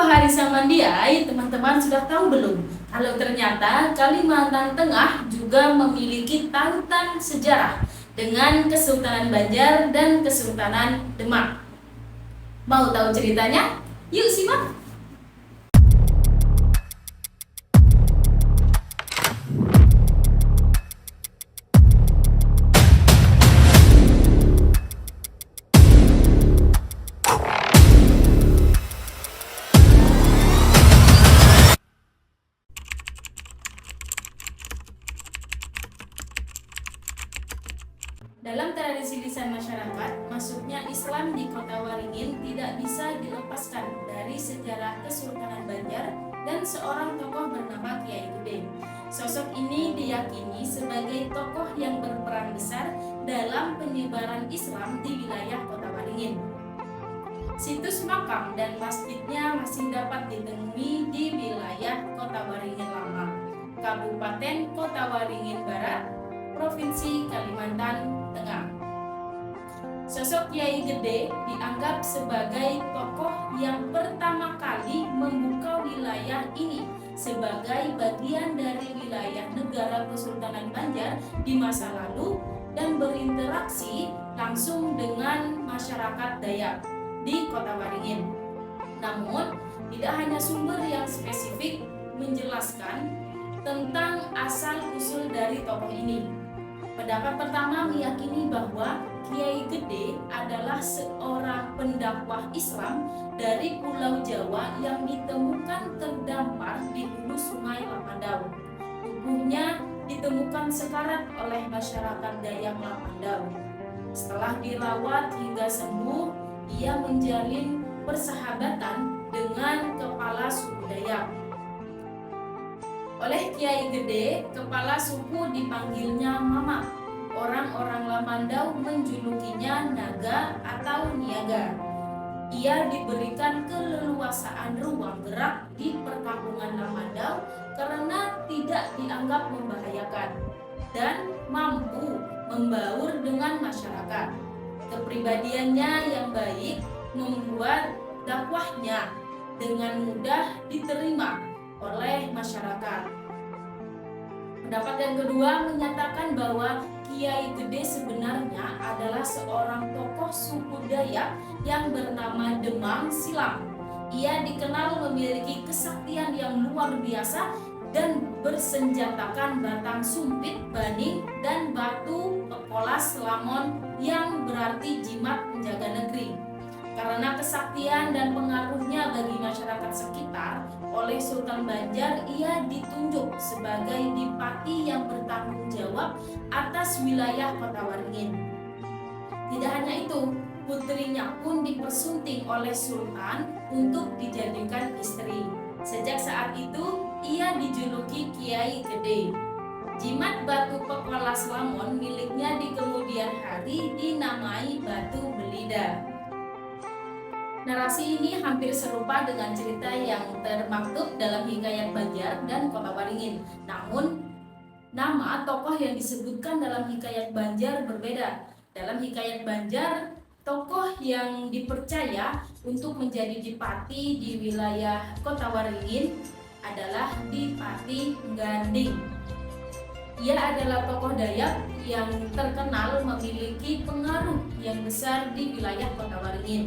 Bahari Samandiai, teman-teman sudah tahu belum? Kalau ternyata Kalimantan Tengah juga memiliki tautan sejarah dengan Kesultanan Banjar dan Kesultanan Demak. Mau tahu ceritanya? Yuk simak! Dalam tradisi lisan masyarakat, masuknya Islam di Kota Waringin tidak bisa dilepaskan dari sejarah Kesultanan Banjar dan seorang tokoh bernama Kiai Gede. Sosok ini diyakini sebagai tokoh yang berperan besar dalam penyebaran Islam di wilayah Kota Waringin. Situs makam dan masjidnya masih dapat ditemui di wilayah Kota Waringin Lama, Kabupaten Kota Waringin Barat, Provinsi Kalimantan Tengah. Sosok Kiai Gede dianggap sebagai tokoh yang pertama kali membuka wilayah ini sebagai bagian dari wilayah negara Kesultanan Banjar di masa lalu dan berinteraksi langsung dengan masyarakat Dayak di Kota Waringin. Namun, tidak hanya sumber yang spesifik menjelaskan tentang asal-usul dari tokoh ini. Pendapat pertama meyakini bahwa Kiai Gede adalah seorang pendakwah Islam dari Pulau Jawa yang ditemukan terdampar di hulu Sungai Lapandau. Tubuhnya ditemukan sekarat oleh masyarakat Dayak Lapandau. Setelah dirawat hingga sembuh, ia menjalin persahabatan dengan kepala suku Dayak. Oleh Kiai Gede, kepala suku dipanggilnya Mama. Orang-orang Lamandau menjulukinya Naga atau Niaga. Ia diberikan keleluasaan ruang gerak di perkampungan Lamandau karena tidak dianggap membahayakan dan mampu membaur dengan masyarakat. Kepribadiannya yang baik membuat dakwahnya dengan mudah diterima oleh masyarakat. Pendapat yang kedua menyatakan bahwa Kiai Gede sebenarnya adalah seorang tokoh suku Dayak yang bernama Demang Silam. Ia dikenal memiliki kesaktian yang luar biasa dan bersenjatakan batang sumpit, baning, dan batu pekolas lamon yang berarti jimat penjaga negeri. Karena kesaktian dan pengaruhnya bagi masyarakat sekitar, oleh Sultan Banjar ia ditunjuk sebagai dipati yang bertanggung jawab atas wilayah Kota Waringin. Tidak hanya itu, putrinya pun dipersunting oleh Sultan untuk dijadikan istri. Sejak saat itu, ia dijuluki Kiai Gede. Jimat batu pekolas lamon miliknya di kemudian hari dinamai Batu Belida. Narasi ini hampir serupa dengan cerita yang termaktub dalam Hikayat Banjar dan Kota Waringin. Namun, nama tokoh yang disebutkan dalam Hikayat Banjar berbeda. Dalam Hikayat Banjar, tokoh yang dipercaya untuk menjadi dipati di wilayah Kota Waringin adalah Dipati Ganding. Ia adalah tokoh Dayak yang terkenal memiliki pengaruh yang besar di wilayah Kota Waringin.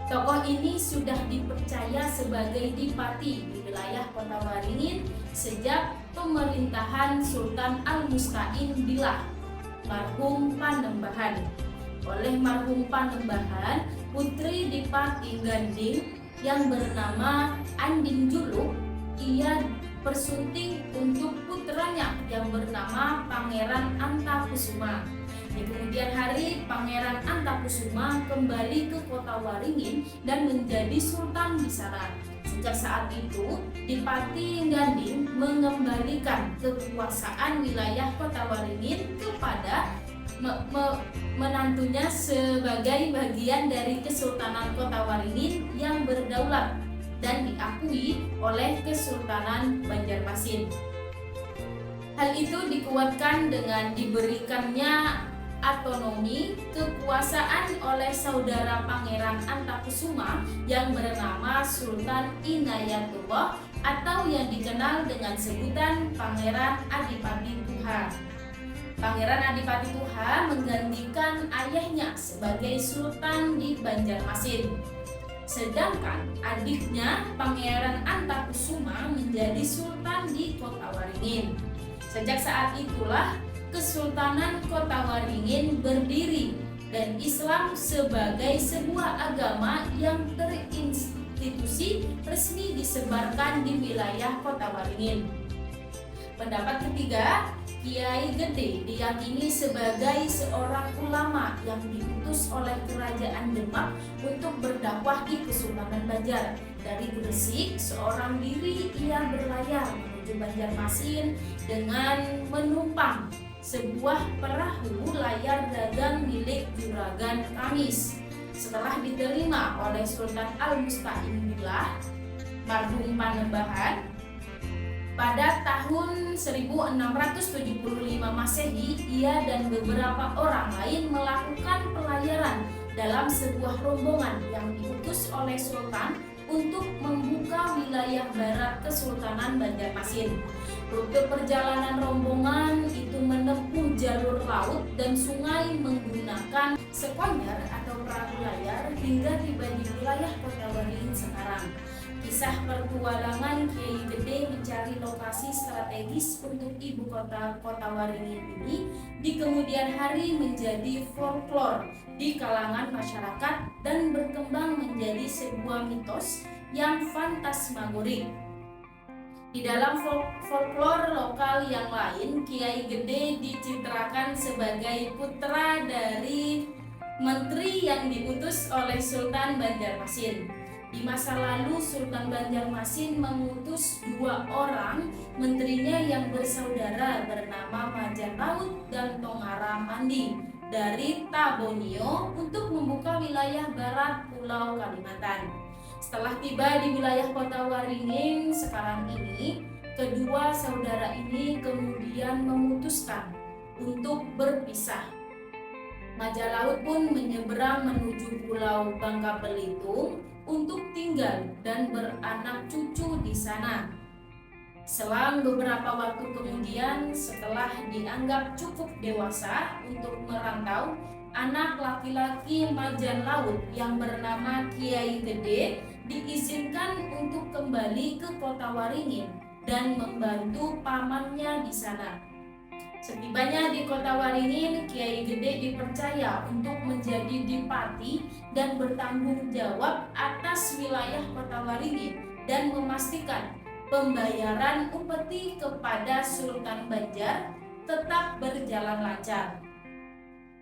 Tokoh ini sudah dipercaya sebagai dipati di wilayah Kota Waringin sejak pemerintahan Sultan Al-Musta'in Billah, marhum Panembahan. Oleh marhum Panembahan, putri Dipati Ganding yang bernama Anding Juluk, ia persunting untuk putranya yang bernama Pangeran Antakusuma. Di kemudian hari, Pangeran Antakusuma kembali ke Kota Waringin dan menjadi sultan di sana. Sejak saat itu, Dipati Ganding mengembalikan kekuasaan wilayah Kota Waringin kepada menantunya sebagai bagian dari Kesultanan Kota Waringin yang berdaulat dan diakui oleh Kesultanan Banjarmasin. Hal itu dikuatkan dengan diberikannya otonomi kekuasaan oleh saudara Pangeran Antakusuma yang bernama Sultan Inayatullah atau yang dikenal dengan sebutan Pangeran Adipati Tuha. Pangeran Adipati Tuha menggantikan ayahnya sebagai sultan di Banjarmasin. Sedangkan adiknya Pangeran Antakusuma menjadi sultan di Kota Waringin. Sejak saat itulah Kesultanan Kota Waringin berdiri dan Islam sebagai sebuah agama yang terinstitusi resmi disebarkan di wilayah Kota Waringin. Pendapat ketiga, Kiai Gede diyakini sebagai seorang ulama yang diutus oleh Kerajaan Demak untuk berdakwah di Kesultanan Banjar. Dari Gresik, seorang diri ia berlayar menuju Banjarmasin dengan menumpang sebuah perahu layar dagang milik Juragan Kamis. Setelah diterima oleh Sultan Al-Musta'in Billah, marhum Panembahan, pada tahun 1675 Masehi, ia dan beberapa orang lain melakukan pelayaran dalam sebuah rombongan yang diutus oleh Sultan untuk membuka wilayah barat Kesultanan Banjarmasin. Rute perjalanan rombongan itu menempuh jalur laut dan sungai menggunakan sekonder atau perahu layar hingga tiba di wilayah Kota Waringin sekarang. Kisah pertualangan Kiai Gede mencari lokasi strategis untuk ibu kota Kota Waringin ini di kemudian hari menjadi folklore di kalangan masyarakat dan berkembang menjadi sebuah mitos yang fantasmagorik. Di dalam folklore lokal yang lain, Kiai Gede dicitrakan sebagai putra dari menteri yang diutus oleh Sultan Banjarmasin. Di masa lalu, Sultan Banjarmasin mengutus 2 orang menterinya yang bersaudara bernama Majapahit dan Tongara Mandi dari Tabonio untuk membuka wilayah barat Pulau Kalimantan. Setelah tiba di wilayah Kota Waringin sekarang ini, kedua saudara ini kemudian memutuskan untuk berpisah. Majalaut pun menyeberang menuju Pulau Bangka Belitung untuk tinggal dan beranak cucu di sana. Selang beberapa waktu kemudian, setelah dianggap cukup dewasa untuk merantau, anak laki-laki Majalaut yang bernama Kiai Gede diizinkan untuk kembali ke Kota Waringin dan membantu pamannya di sana. Setibanya di Kota Waringin, Kiai Gede dipercaya untuk menjadi dipati dan bertanggung jawab atas wilayah Kota Waringin dan memastikan pembayaran upeti kepada Sultan Banjar tetap berjalan lancar.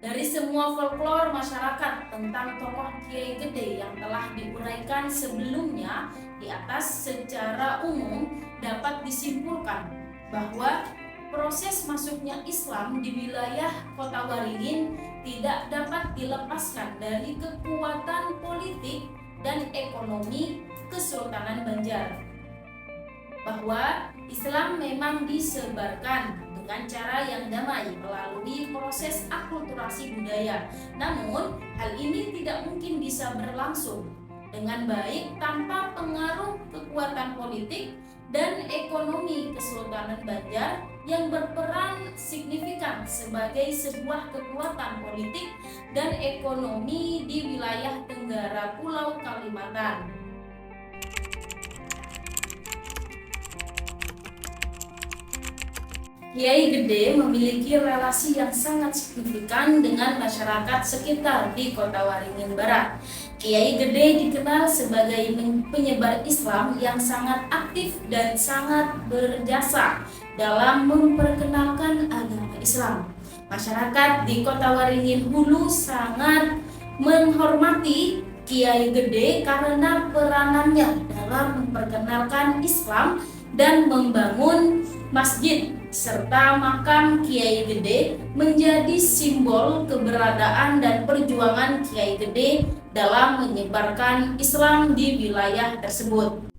Dari semua folklore masyarakat tentang tokoh Kiai Gede yang telah diuraikan sebelumnya di atas, secara umum dapat disimpulkan bahwa proses masuknya Islam di wilayah Kota Waringin tidak dapat dilepaskan dari kekuatan politik dan ekonomi Kesultanan Banjar. Bahwa Islam memang disebarkan dengan cara yang damai melalui proses akulturasi budaya. Namun, hal ini tidak mungkin bisa berlangsung dengan baik tanpa pengaruh kekuatan politik dan ekonomi Kesultanan Banjar yang berperan signifikan sebagai sebuah kekuatan politik dan ekonomi di wilayah Tenggara Pulau Kalimantan. Kiai Gede memiliki relasi yang sangat signifikan dengan masyarakat sekitar di Kota Waringin Barat. Kiai Gede dikenal sebagai penyebar Islam yang sangat aktif dan sangat berjasa dalam memperkenalkan agama Islam. Masyarakat di Kota Waringin Hulu sangat menghormati Kiai Gede karena peranannya dalam memperkenalkan Islam dan membangun masjid serta makam Kiai Gede menjadi simbol keberadaan dan perjuangan Kiai Gede dalam menyebarkan Islam di wilayah tersebut.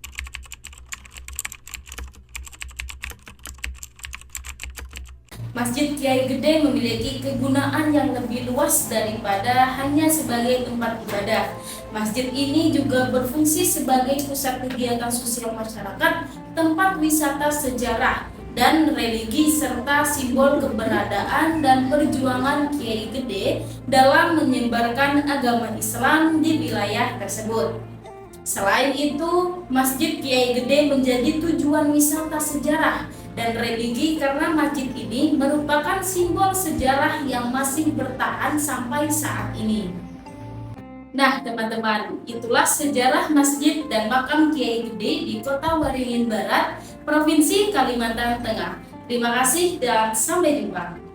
Masjid Kiai Gede memiliki kegunaan yang lebih luas daripada hanya sebagai tempat ibadah. Masjid ini juga berfungsi sebagai pusat kegiatan sosial masyarakat, tempat wisata sejarah dan religi, serta simbol keberadaan dan perjuangan Kiai Gede dalam menyebarkan agama Islam di wilayah tersebut. Selain itu, Masjid Kiai Gede menjadi tujuan wisata sejarah dan religi karena masjid ini merupakan simbol sejarah yang masih bertahan sampai saat ini. Nah, teman-teman, itulah sejarah masjid dan makam Kiai Gede di Kota Waringin Barat, Provinsi Kalimantan Tengah. Terima kasih dan sampai jumpa.